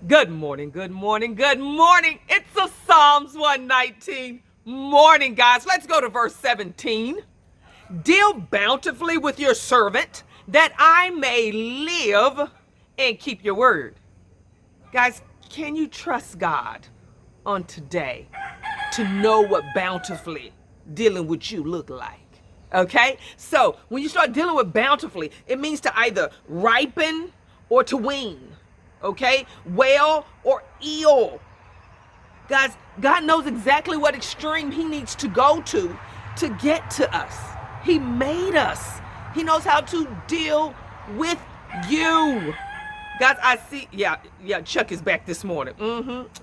Good morning, good morning, good morning. It's a Psalms 119 morning, guys. Let's go to verse 17. Deal bountifully with your servant that I may live and keep your word. Guys, can you trust God on today to know what bountifully dealing with you look like? Okay? So when you start dealing with bountifully, it means to either ripen or to wean. Okay? Well or ill. Guys, God knows exactly what extreme he needs to go to get to us. He made us. He knows how to deal with you. Guys, I see, yeah, Chuck is back this morning.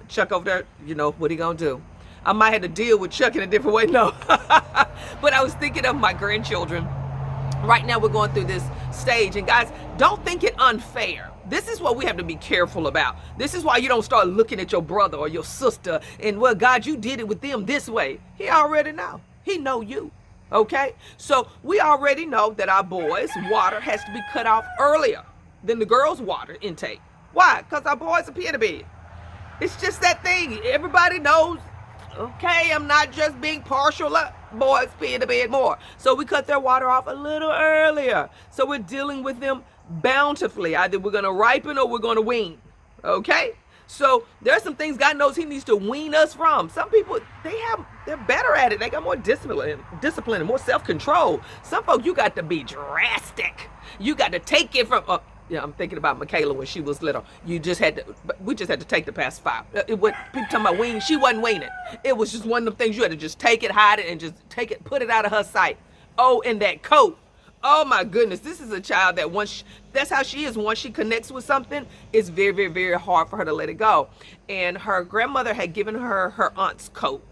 Chuck over there, what he gonna do? I might have to deal with Chuck in a different way, no. But I was thinking of my grandchildren. Right now we're going through this stage, and guys, don't think it unfair. This is what we have to be careful about. This is why you don't start looking at your brother or your sister and, well, God, you did it with them this way. He already know. He know you. Okay? So we already know that our boys' water has to be cut off earlier than the girls' water intake. Why? Because our boys appear to be. It's just that thing. Everybody knows, okay, I'm not just being partial. Boys pee in the bed more. So we cut their water off a little earlier. So we're dealing with them bountifully. Either we're going to ripen or we're going to wean. Okay? So there's some things God knows he needs to wean us from. Some people, they're better at it. They got more discipline and more self-control. Some folks, you got to be drastic. You got to take it from... I'm thinking about Michaela when she was little. We just had to take the pacifier. People talking about weaning, she wasn't weaning. It was just one of the things you had to just take it, hide it, and just take it, put it out of her sight. Oh, and that coat. Oh my goodness, this is a child that that's how she is. Once she connects with something, it's very, very, very hard for her to let it go. And her grandmother had given her her aunt's coat.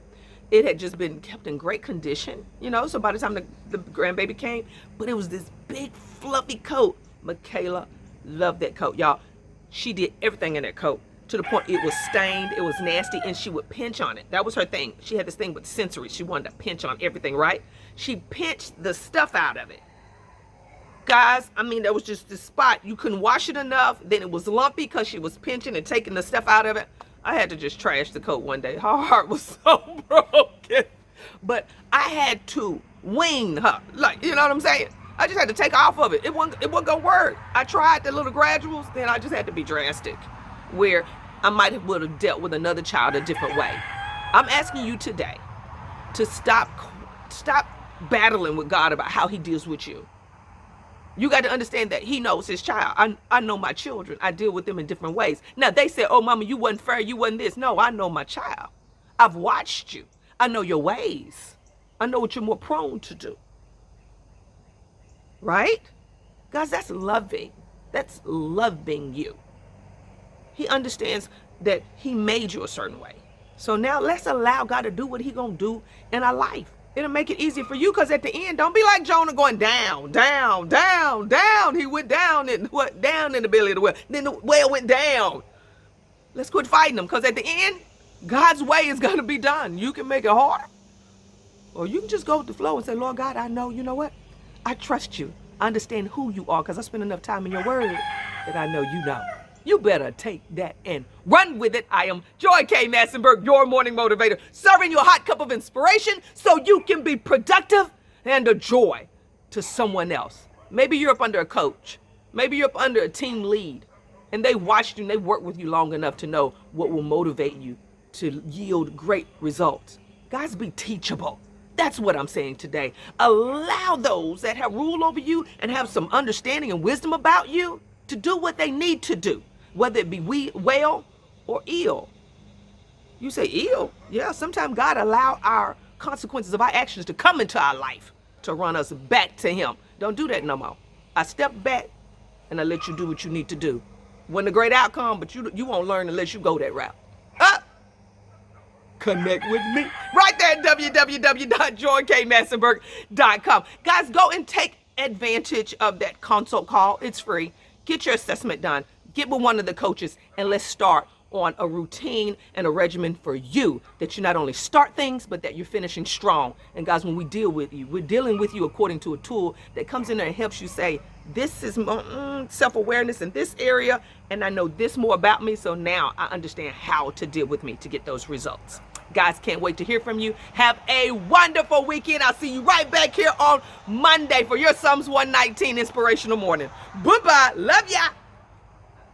It had just been kept in great condition, so by the time the grandbaby came, but it was this big fluffy coat. Michaela loved that coat, y'all. She did everything in that coat to the point it was stained, it was nasty, and she would pinch on it. That was her thing. She had this thing with sensory. She wanted to pinch on everything, right? She pinched the stuff out of it. Guys, there was just this spot. You couldn't wash it enough. Then it was lumpy because she was pinching and taking the stuff out of it. I had to just trash the coat one day. Her heart was so broken. But I had to wean her. You know what I'm saying? I just had to take off of it. It wasn't gonna work. I tried the little graduals, then I just had to be drastic, where I might would have dealt with another child a different way. I'm asking you today to stop battling with God about how he deals with you. You got to understand that he knows his child. I know my children. I deal with them in different ways. Now, they say, oh, mama, you wasn't fair. You wasn't this. No, I know my child. I've watched you. I know your ways. I know what you're more prone to do. Right? Guys, that's loving. That's loving you. He understands that he made you a certain way. So now let's allow God to do what he gonna do in our life. It'll make it easier for you, because at the end, don't be like Jonah going down, down, down, down. He went down in the belly of the whale. Then the whale went down. Let's quit fighting them, because at the end, God's way is gonna be done. You can make it harder, or you can just go with the flow and say, Lord God, I know, you know what? I trust you. I understand who you are because I spend enough time in your word that I know you know. You better take that and run with it. I am Joy K. Massenburge, your morning motivator, serving you a hot cup of inspiration so you can be productive and a joy to someone else. Maybe you're up under a coach. Maybe you're up under a team lead, and they watched you and they worked with you long enough to know what will motivate you to yield great results. Guys, be teachable. That's what I'm saying today. Allow those that have rule over you and have some understanding and wisdom about you to do what they need to do, whether it be well or ill. You say ill? Yeah, sometimes God allow our consequences of our actions to come into our life to run us back to him. Don't do that no more. I step back and I let you do what you need to do. Wasn't a great outcome, but you won't learn unless you go that route. Connect with me right there at www.joykmassenburge.com. Guys, go and take advantage of that consult call. It's free. Get your assessment done. Get with one of the coaches and let's start on a routine and a regimen for you, that you not only start things, but that you're finishing strong. And guys, when we deal with you, we're dealing with you according to a tool that comes in there and helps you say, this is self-awareness in this area, and I know this more about me, so now I understand how to deal with me to get those results. Guys, can't wait to hear from you. Have a wonderful weekend. I'll see you right back here on Monday for your Psalms 119 Inspirational Morning. Bye-bye. Love ya.